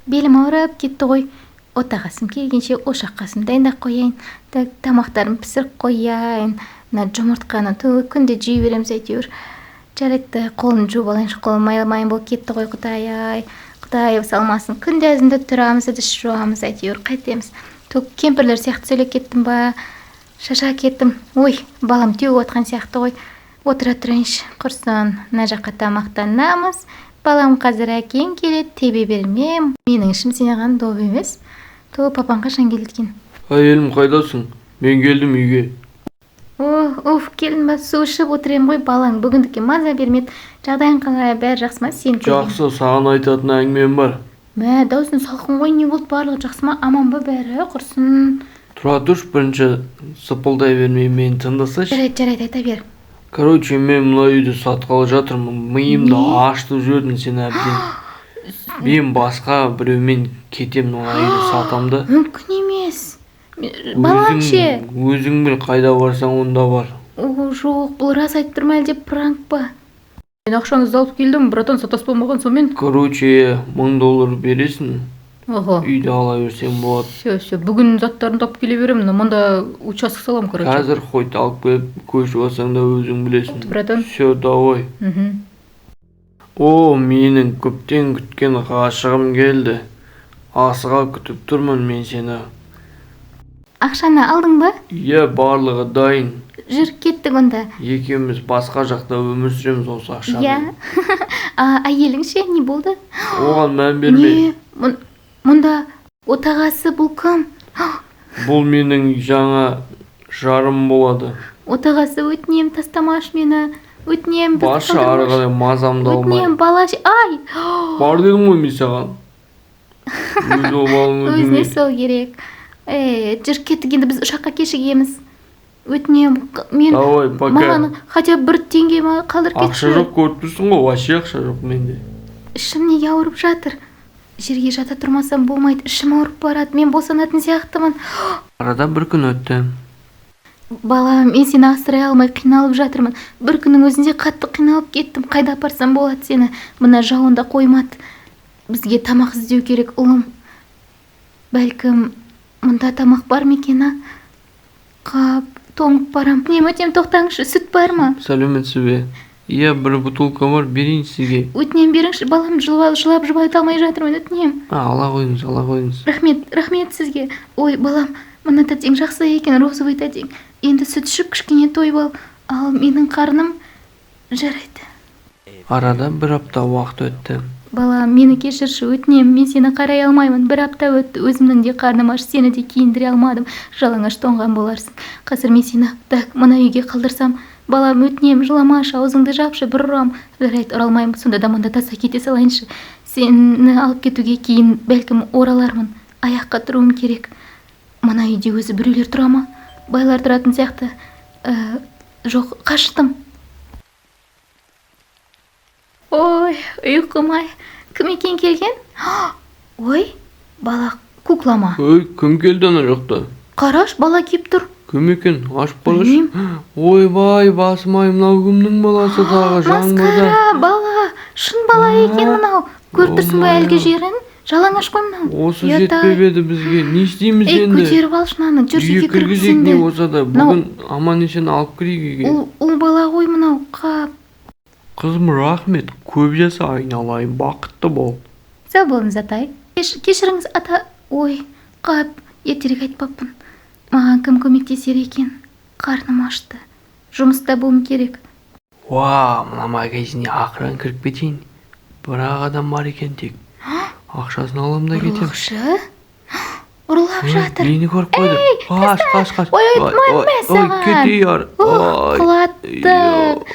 белім ауырып кетті ғой. Отағасым келгенше ошаққасын дайындап қояйын. Тамақтарын пісіріп қояйын. Мына жұмыртқаны күнде жей береміз әйтеуір. Жарайды, қолын жуып алайыншы, қолым майын болып кетті ғой, Құдай-ай. Құдай салмасын. Күнде әзінді тұрамыз, ыдыс жуамыз, әйтеуір қайтеміз. Кемпірлер сияқты сөйлеп кеттім ба? Шаша кеттім. Ой, балам теуіп отқан сияқты ғой. Отыра тұрайыншы, құрсын. Мына жаққа тамақтанамыз. Балам қазір әкең келеді, тебе бермем. Менің ішім сенаған доп емес. Папаң қашан келді екен? Әйелім қайдасың? Мен келдім үйге. Келдің ба? Су ішіп отырем ғой, балаң бүгіндікке маза бермеді. Жағдайың қалай, бәрі жақсы ма? Сен Жақсы, саған айтатын әңгімем бар. Мә, даусың салқын ғой, не болды, барлығы жақсы ма? Аман ба бәрі, құрсын. Тұра тұршы, бірінші сыпылдай бермей мені тыңдасайшы. Жарайды, айта бер. Короче, мен мына үйді сатқалы жатырмын. Миымды ашытып жібердің сен әбден. Мен басқа біреумен кетем, мына үйді сатамды. Мүмкін емес. Балам ше. Өзің біл, қайда барсаң онда бар. Жоқ, бұл рас айтып тұр ма әлде пранк па? Мен ақшаңызды алып келдім, братан, сатас болмаған сонымен. Короче, $1000 бересің. Үйді ала берсең болады. Все, бүгін заттарын тапып келе берем, мұнда участок салам, короче. Қазір қойт алып келіп, көшіп алсаң да өзің білесің. Братан. Все, давай. Менің көптен күткен ғашығым келді. Асыға күтіп тұрмын мен сені. Ақшаны алдың ба? Иә, барлығы дайын. Жүр, кеттік онда. Екеуміз басқа жақта өмір сүреміз осы ақшаны. Иә. Әйелің ше, не болды? Оған мән берме. Не? Мұнда отағасы бұл кім? Бұл менің жаңа жарым болады. Отағасы, өтінем, тастамаш мені. Өтінем, Башы арғылай мазамды алмай. Өтінем, балаш, ай! Бар дедім ғой мен саған. Өз обалың өзіне сол керек. Жүр, кеттік, енді біз ұшаққа кешігеміз. Өтінем, мен маған хотя $1 қалдырып кетші. Ақша жоқ, көріп тұрсың ғой, вообще ақша жоқ менде. Ішім неге ауырып жатыр? Жерге жата тұрмасам болмайды, ішім ауырып барады, мен босанатын сияқтымын. Арада бір күн өтті. Балам, мен сені асырай алмай қиналып жатырмын. Бір күннің өзінде қатты қиналып кеттім. Қайда апарсам болады сені? Мына жауында қоймады. Бізге тамақ іздеу керек, ұлым. Бәлкім, мұнда тамақ бар ма екен? Тоңып барам. Өтем, тоқтаңызшы, сүт бар ма? Сәлеметсіз бе? Иә, бір бутылка бар, берейін сізге. Өтінем беріңші, балам жылап айта алмай жатырмын, өтінем. Ала қойыңыз. Рахмет сізге. Ой, балам, мына тәтең жақсы екен, розовый тәтең. Енді сүт ішіп кішкене тойып ал менің қарным жарайды. Арада бір апта уақыт өтті. Балам, мені кешірші, өтінем, мен сені қарай алмаймын. Бір апта өтті, өзімнің де қарным аш, сені де киіндіре алмадым. Жалаңаш тоңған боларсың. Қазір мен сені мына үйге қалдырсам, балам, өтінем, жыламашы, аузыңды жапшы, бір ұрам. Жарайды, ұралмаймын, сонда да мұнда таса кете салайыншы. Сені алып кетуге кейін бәлкім оралармын. Аяққа тұруым керек. Мына үйде өзі біреулер тұра ма? Байлар тұратын сияқты. Жоқ, қаштым. Ой, ұйқымай. Кім екен келген? Ой, бала куклама. Ой, кім келді ана жақта? Қараш, бала кеп тұр. Кім екен? Ашып қараш. Ой, бай, басым-ай, мынау кімнің баласы дағы жаңбырда. Масқара, бала, шын бала екен мынау. Көріп тұрсың ба әлгі жерін? Жалаңаш қой мынау. Осы жетпеп еді бізге. Не істейміз енді? Көтеріп алшы мынаны, жүрсеге кіргізсін де. Не болса да, бүгін аман-есен алып кірейік үйге. Ол бала ғой мынау, қап. Қызым, рахмет, көп жаса, айналайын, бақытты бол. Сау болыңыз, атай. Кешіріңіз, ата. Ой, қап, ертерек айтпаппын. Маған кім көмектесер екен? Қарным ашты. Жұмыста болуым керек. Мына магазинге ақырын кіріп кетейін. Бірақ адам бар екен тек. Ақшасын алам да кетем. Ұрлықшы? Ұрлап жатыр. Мені көріп қойды. Қаш. Ой, айтмаймын саған. Кетейір. Құлатты.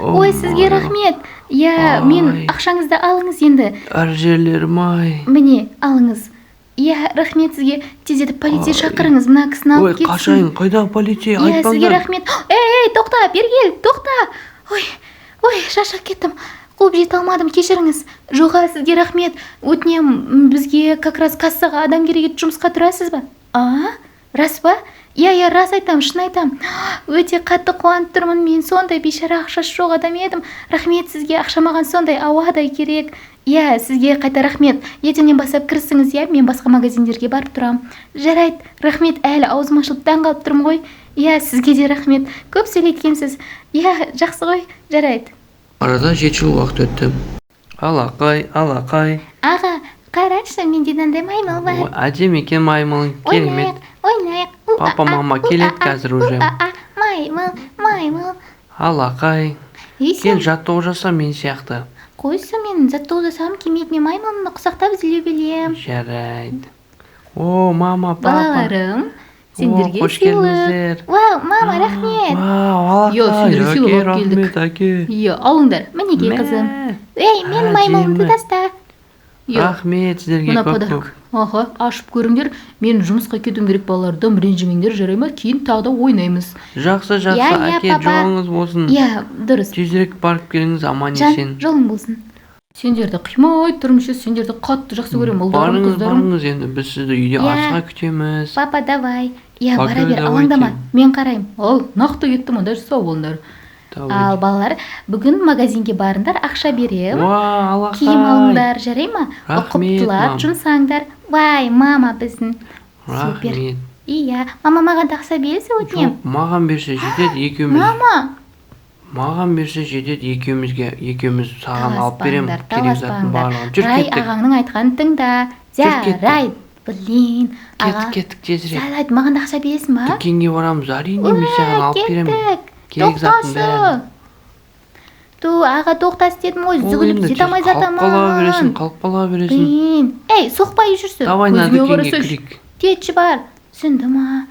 Ой, сізге рахмет. Иә, мен ақшаңызды алыңыз енді. Әр жерлерім-ай. Міне, алыңыз. Иә, рахмет сізге. Тездетіп полицей шақырыңыз, мына кісіні алып кетсін. Ой, қашайын, қайда полицей? Иә, сізге рахмет. Тоқта, бері кел, тоқта. Ой, шаршап кеттім. Қуып жете алмадым, кешіріңіз. Жоға, сізге рахмет. Өтінем, бізге как раз кассаға адам керек еді, жұмысқа тұрасыз ба? Рас па? Иә, рас айтам, шын айтам. Өте қатты қуанып тұрмын, мен сондай бейшара ақшасы жоқ адам едім. Рахмет сізге, ақша маған сондай ауадай керек. Иә, сізге қайта рахмет. Ертеңнен бастап кірісіңіз, иә, мен басқа магазиндерге барып тұрам. Жарайды, рахмет, әлі аузым ашылып таңғалып тұрмын ғой. Иә, сізге де рахмет. Көп сөйлеткенсіз. Иә, жақсы ғой, жарайды. Арада 7 жыл уақыт өтті. Алақай. Аға, қарашы, менде мынандай маймыл бар. Әдемі екен маймыл, керемет. Ойнайық. Папа, мама келеді қазір уже. Маймыл. Алақай. Кел жаттығу жаса мен сияқты. Қойсы, мен жаттығу жасағым келмейді, мен маймылымды құсақтап үзіле білем. Жарайды. О, мама, папа. Балаларым, сендерге қош сыйлық. келдіңіздер. Вау, мама, рахмет. Вау, сендерге сыйлық Алақай, алып келдік. рахмет, әке. Иә, алыңдар, мінеке қызым. Ей, мен маймылымды таста. Рахмет сіздерге Мына көп. подарок. Аха, ашып көріңдер. Мен жұмысқа кетуім керек, балалардан ренжімеңдер, жарай ма? Кейін тағы да ойнаймыз. Жақсы, Иә, әке, папа. жолыңыз болсын. Иә, дұрыс. Тезірек барып келіңіз, аман Жан, есен. жолың болсын. Сендерді қимай тұрмышы, сендерді қатты жақсы көремін, ұлдарым, қыздарым. Барыңыз енді, біз сізді үйде асыға күтеміз. Папа, давай. Иә, Пока, бара бер, давайте. алаңдама. Мен қарайым. Ал, нақты кеттім, онда сау болыңдар. Ал балалар, бүгін магазинге барыңдар, ақша берем. Уа, Алақай. Киім алыңдар, жарай ма? Рахмет, Ұқыптылап мам. жұмсаңдар. Вай, мама біздің. Супер. Рахмет. Иә, мама маған да ақша берсе өтінем. Жоқ, маған берсе жетеді, екеуміз. Мама. Маған берсе жетеді, екеуміз саған алып берем. Таласпаңдар, Керек заттың барлығын. Жүр, Рай кеттік. ағаңның айтқанын тыңда. Жүр, кеттік. Жарайды. Блин, аға. Кеттік, тезірек. Жарайды, маған да ақша бересің ба? Дүкенге барамыз, әрине мен саған алып беремін. Керек заттың бәрін. Аға тоқтас дедім ғой, зүгіліп жете алмай жатамын. Қалып қала бересің. Блин, ей, соқпай жүрсің. Давай на дүкенге кірейік. Кетші бар. Түсінді ма?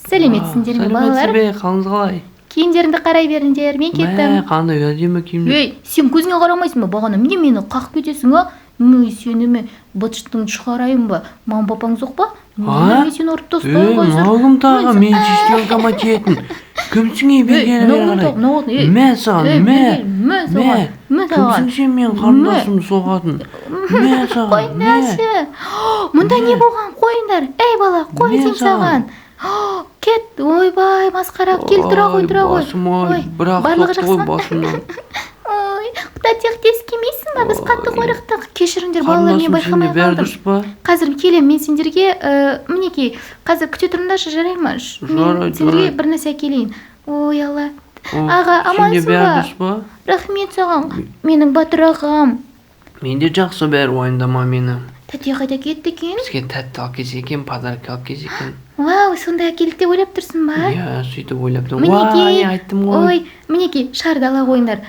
Сәлеметсіңдер ме балалар? Сәлеметсіз бе, қалыңыз қалай? Киімдеріңді қарай беріңдер, мен кеттім. Қандай әдемі киімдер. Ей, сен көзіңе қарамайсың ба? Бағана мені қақып кетесің, а? Сені ме бытшыттың шығарайын ба? Мам папаң жоқ па? Мен сені ұрып тастайын қазір. Мағым тағы, мен шештеріңді тиетін. Кімсің бергені қарай? Мә саған, мә. Кімсің сен мен қарындасымды соғатын? Мә саған, мә. Қойыңдаршы. Мұнда не болған? Қойыңдар. Ей бала, қой дейм саған. Кет, ойбай, масқара, кел, тұра ғой. Басым ой, бірақ соқты ғой басымнан. Ой, құтатек тез келмейсің ба? Біз қатты қойрықтық. Кешіріңдер, балалар, мен байқамай қалдым. Қазір келем, мен сендерге, мінекей, қазір күте тұрыңдаршы, жарай ма? Мен сендерге бір нәрсе әкелейін. Ой, Алла. Аға, амансың ба? Рахмет саған, менің батыр ағам. Менде жақсы бәрі, уайымдама мені. Тәте қайда кетті екен? Бізге тәтті алып келсе екен, подарок алып келсе екен. Вау, сондай әкелді деп ойлап тұрсың ба? Иә, сөйтіп ойлап тұрмын. Уай, айттым ғой. Ой, мінекей, шарды ала қойыңдар.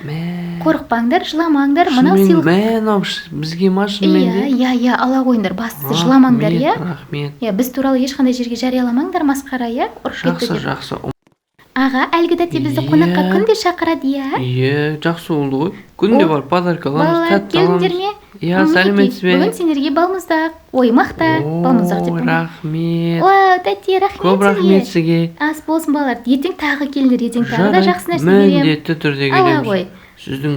Қорықпаңдар, жыламаңдар, мынау сыйлық. Мынау бізге ма шынымен де? Иә, ала қойыңдар, бастысы жыламаңдар, иә? Рахмет. Иә, біз туралы ешқандай жерге жарияламаңдар, масқара, иә? Жақсы. Аға, әлгі тәте бізді қонаққа күнде шақырады, иә? Иә, жақсы болды ғой. Күнде бар подарок аламыз, тәтті аламыз. Келіңдер ме? Иә, сәлеметсіз бе? Бүгін сендерге балмұздақ. Ой, мақтар, балмұздақ деп. Рахмет. Вау, тәте, рахмет сізге. Көп рахмет сізге. Ас болсын балалар. Ертең тағы келіңдер, ертең тағы да жақсы нәрсе беремін. Міндетті түрде келеміз. Сіздің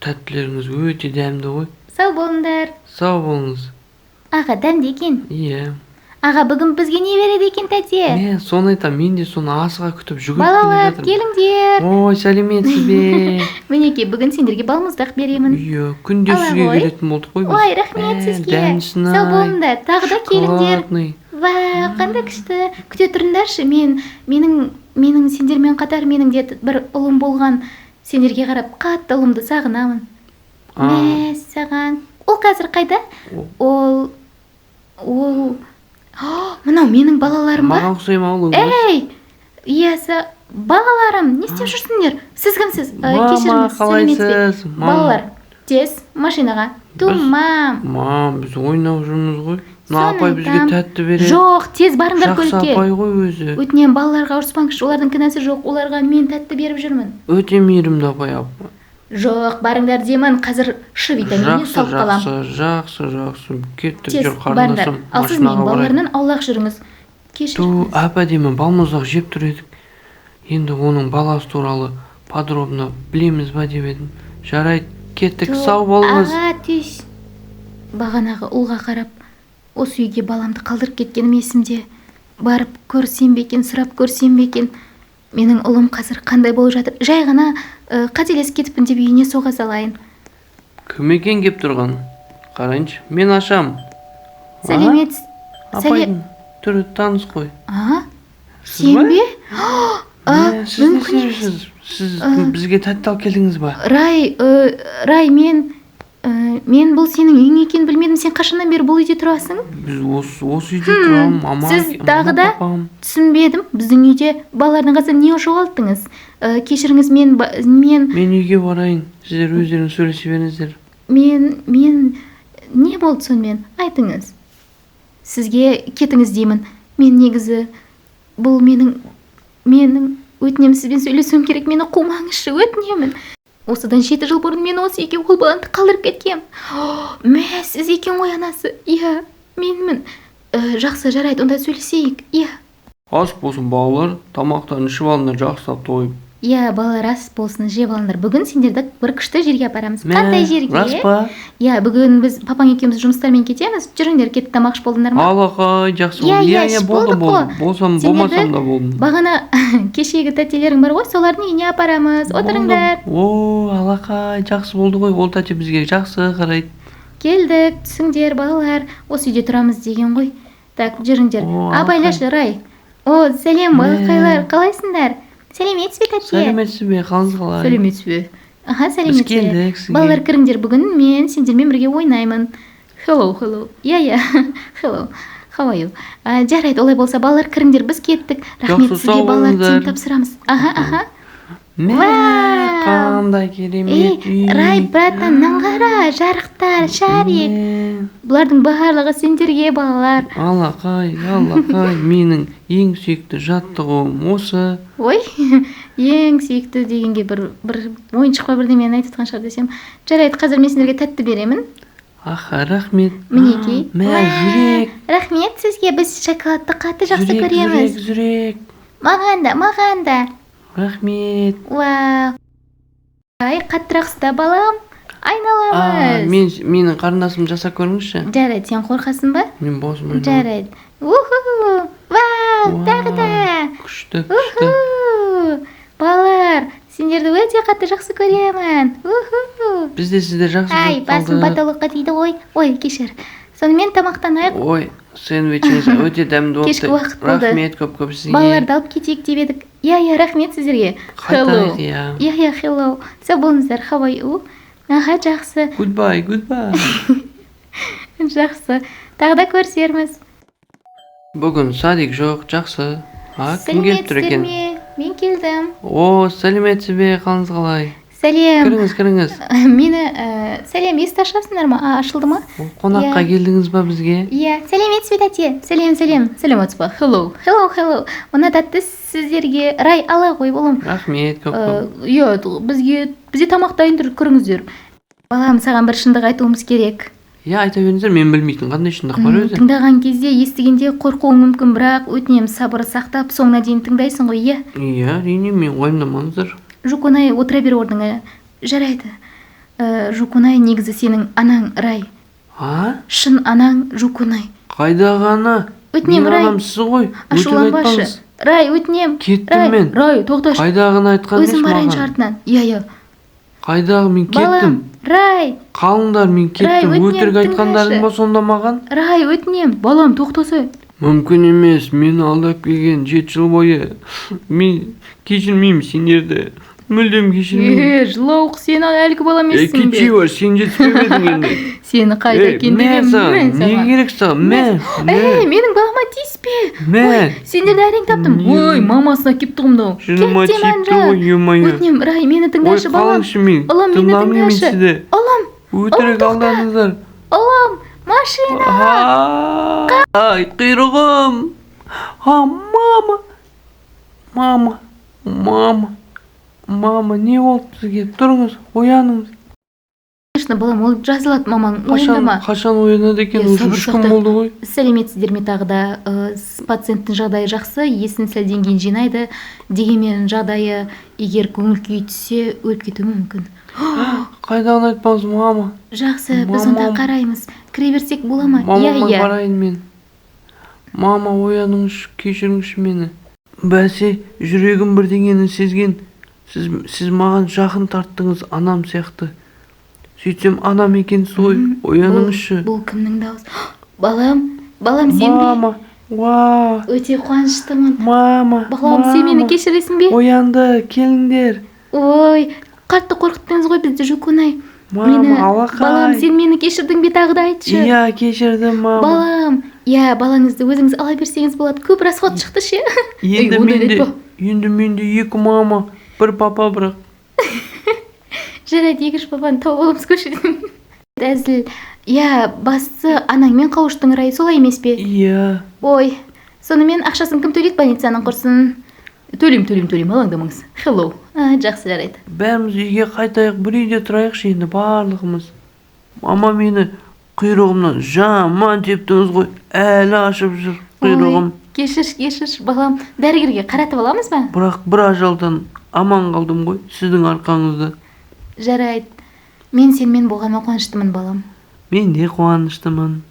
тәттілеріңіз өте дәмді ғой. Сау болыңдар. Сау болыңыз. Аға, дәмді екен. Иә. Аға, бүгін бізге не береді екен, тәте? Соны айтам, мен де соны асыға күтіп жүгіріп балалар, келіңдер. Ой, сәлеметсіз бе? Мінекей, бүгін сендерге балмұздақ беремін. Иә, күнде сізге келетін болдық қой біз. Ой, рахмет сізге. Дәмсін-ай. Сау болыңдар, тағы да келіңдер. Шоколадный. Вау, қандай күшті. Күте тұрыңдаршы, менің сендермен қатар менің де бір ұлым болған. Сендерге қарап қатты ұлымды сағынамын. Мә, саған. Ол қазір қайда? Ол мынау менің балаларым ба? Маған ұқсай ма ол? Ей, иесі, балаларым, не істеп жүрсіңдер? Сіз кімсіз? Мама, қалайсыз? Балалар, тез машинаға. Мам. Мам, біз ойнап жүрміз ғой. Апай бізге тәтті береді. Жоқ, тез барыңдар көлікке. Жақсы апай ғой өзі. Өтінем, балаларға ұрыспаңызшы, олардың кінәсі жоқ, оларға мен тәтті беріп жүрмін. Өте мейірімді апай. Жоқ, барыңдар деймін, қазір Ш витаминіне салып қалам. Жақсы. Кеттік жүр қарындасым. Ал сіз мен балаларынан аулақ жүріңіз. Кешір. Апа деймін, балмұздақ жеп тұр едік. Енді оның баласы туралы подробно білеміз ба деп едім. Жарайды, кеттік, сау болыңыз. Аға, түйс. Бағанағы ұлға қарап, осы үйге баламды қалдырып кеткенім есімде. Барып көрсем бе екен, сұрап көрсем бе екен. Менің ұлым қазір қандай болып жатыр? Жай ғана қателесіп кетіппін деп үйіне соға салайын. Кім екен кеп тұрған? Қарайыншы, мен ашам. Сәлеметсіз. Апайдың түрі таныс қой. Сен бе? Сіз не істеп Сіз бізге тәтті алып келдіңіз ба? Рай, мен бұл сенің үйің екенін білмедім. Сен қашаннан бері бұл үйде тұрасың? Біз осы үйде тұрамын. Сіз тағы да түсінбедім. Біздің үйде балалардың қасында не жоғалттыңыз? Кешіріңіз, мен үйге барайын. Сіздер өздеріңіз сөйлесе беріңіздер. Мен не болды сонымен? Айтыңыз. Сізге кетіңіз деймін. Мен негізі бұл менің өтінемін, сізбен сөйлесуім керек. Мені қумаңызшы, өтінемін. Осыдан 7 жыл бұрын мен осы үйге ол баланы қалдырып кеткем. Сіз екен ғой анасы. Иә, менмін. Жақсы, жарайды, онда сөйлесейік. Иә. Ас болсын балалар, тамақтарын ішіп алыңдар, жақсылап тойып. Иә, балалар ас болсын, жеп алыңдар. Бүгін сендерді бір күшті жерге апарамыз. Қандай жерге? Рас па? Иә, бүгін біз папаң екеуміз жұмыстармен кетеміз. Жүріңдер, кетіп тамақ ішіп болдыңдар ма? Алақай, жақсы болды. Иә, болдым. Болсам, болмасам да болдым. Бағана кешегі тәтелерің бар ғой, солардың үйіне апарамыз. Отырыңдар. Алақай, жақсы болды ғой. Ол тәте бізге жақсы қарайды. Келдік, түсіңдер балалар. Осы үйде тұрамыз деген ғой. Так, жүріңдер. Абайлашы, Рай. Сәлем, балақайлар, қалайсыңдар? Сәлеметсіз бе, тәте? Сәлеметсіз бе, қалыңыз қалай? Сәлеметсіз бе? Сәлеметсіз. Біз келдік сізге. Балалар, кіріңдер, бүгін мен сендермен бірге ойнаймын. Hello. Иә. Hello. How are you? Жарайды, олай болса, балалар, кіріңдер, біз кеттік. Рахмет сізге, балалар, тем тапсырамыз. Қандай керемет үй. Рай, братан, наңғара, жарықтар, шарик. Бұлардың барлығы сендерге, балалар. Алақай, менің ең сүйікті жаттығуым осы. Ең сүйікті дегенге бір ойыншық па бірдемені айтып жатқан шығар десем. Жарайды, қазір мен сендерге тәтті беремін. Рахмет. Мінекей. Жүрек. Рахмет сізге, біз шоколадты қатты жақсы көреміз. Жүрек. Маған да. Рахмет. Қаттырақ ұста, балам. Айналамыз. Менің қарындасым жасап көріңізші. Жарайды, сен қорқасың ба? Мен босым. Жарайды. Тағы да. Күшті. Балалар, сендерді өте қатты жақсы көремін. Біз де сізді жақсы көріп қалдық. Басым потолокқа тиді ғой. Кешір. Сонымен тамақтанайық. Сэндвичіңіз өте дәмді болды. Кешкі уақыт болды. Рахмет көп сізге. Балаларды алып кетейік деп едік. Иә, рахмет сіздерге. Қайтайық, иә. Hello. Сау болыңыздар, how are you? Жақсы. Goodbye. Жақсы. Тағы да көрісерміз. Бүгін садик жоқ, жақсы. Кім келіп тұр екен? Мен келдім. Сәлеметсіз бе, қалыңыз қалай? Сәлем. Кіріңіз. Сәлем, есікті ашасыңдар ма? Ашылды ма? Қонаққа келдіңіз ба бізге? Иә, сәлеметсіз бе, тәте? Сәлеметсіз ба? Hello. Мына тәтті сіздерге. Рай, ала ғой, болым. Рахмет, көп. Иә, бізде тамақ дайын, көріңіздер. Балам, саған бір шындық айтуымыз керек. Иә, айта беріңіздер, мен білмейтін қандай шындық бар өзі. Тыңдаған кезде, естігенде қорқуың мүмкін, бірақ өтінем сабыр сақтап, соңына дейін тыңдайсың ғой, иә? Иә, әрине, мен уайымдамаңыздар. Жукунай, отыра бер орныңа. Жарайды. Жукунай негізі сенің анаң, Рай. Шын анаң Жукунай. Қайдағы ана? Өтінем, Рай. Мен анам сіз ғой. Ашуланбашы. Рай, өтінем. Кеттім мен. Рай, тоқташы. Қайдағыны айтқан өзім барайын шартынан. Иә. Қайдағы, мен кеттім. Балам, Рай. Қалыңдар, мен кеттім. Өтірік айтқандарың ба сонда маған? Рай, өтінем. Балам, тоқтаса. Мүмкін емес, мені алдап келген 7 жыл бойы. Мен кешірмеймін сендерді. Мүлдем кешірмеймін. Жылауық, сен әлгі бала емессің бе? Кечей бар, сен жетіспемедің енді. Сені қайда кендемем, мен саған. Не керек саған? Менің балама тиіспе. Сендерді әрең таптым. Мамасына кеп тұғымды. Жыныма тиіпті ғой, емайы. Өтінем, Рай, мені тыңдашы, балам. Алам, мені тыңдашы. Алам. Өтірік алдаңыздар. Алам, машина. Ай, құйрығым. Мама, не болды сізге? Тұрыңыз, ояныңыз. Конечно, балам, ол жазылады, мамаң, ойындама. Қашан оянады екен, уже 3 күн болды ғой. Сәлеметсіздер ме тағы да, пациенттің жағдайы жақсы, есін сәлден кейін жинайды, дегенмен жағдайы егер көңіл күй түссе, өліп кетуі мүмкін. Қайдағыны айтпаңыз, мама. Жақсы, біз онда қараймыз. Кіре берсек бола ма? Мамама барайын мен. Мама, ояныңызшы, кешіріңізші мені. Бәсе, жүрегім бірдеңені сезген. Сіз маған жақын тарттыңыз, анам сияқты. Сөйтсем анам екенсіз ғой. Ояныңызшы. Бұл кімнің дауысы? Балам сен бе? Мама, ва. Өте қуаныштымын. Мама, Балам, сен мені кешіресің бе? Оянды, келіңдер. Ой, қатты қорқыттыңыз ғой бізді, Жукунай. Мама, алақай. Балам, сен мені кешірдің бе, тағы да айтшы. Иә, кешірдім, мама. Балам, балаңызды өзіңіз ала берсеңіз болады. Көп расход шықты ше. Енді менде 2 мама, 1 папа бірақ. Жарайды, 2 папаны тауып аламыз көшеден. Әзіл, басы анаңмен қауыштың райы, солай емес пе? Иә. Ой, сонымен ақшасын кім төлейді больницаның құрсын? Төлейм, алаңдамаңыз. Hello. Жақсы, жарайды. Бәріміз үйге қайтайық, бір үйде тұрайықшы енді барлығымыз. Мама мені құйрығымнан жаман тептіңіз ғой, әлі ашып жүр құйрығым. Кешір, балам, дәрігерге қаратып аламыз ба? Бірақ бір ажалдан аман қалдым ғой, сіздің арқаңызда. Жарайды, мен сенімен болғаныма қуаныштымын, балам. Мен де қуаныштымын.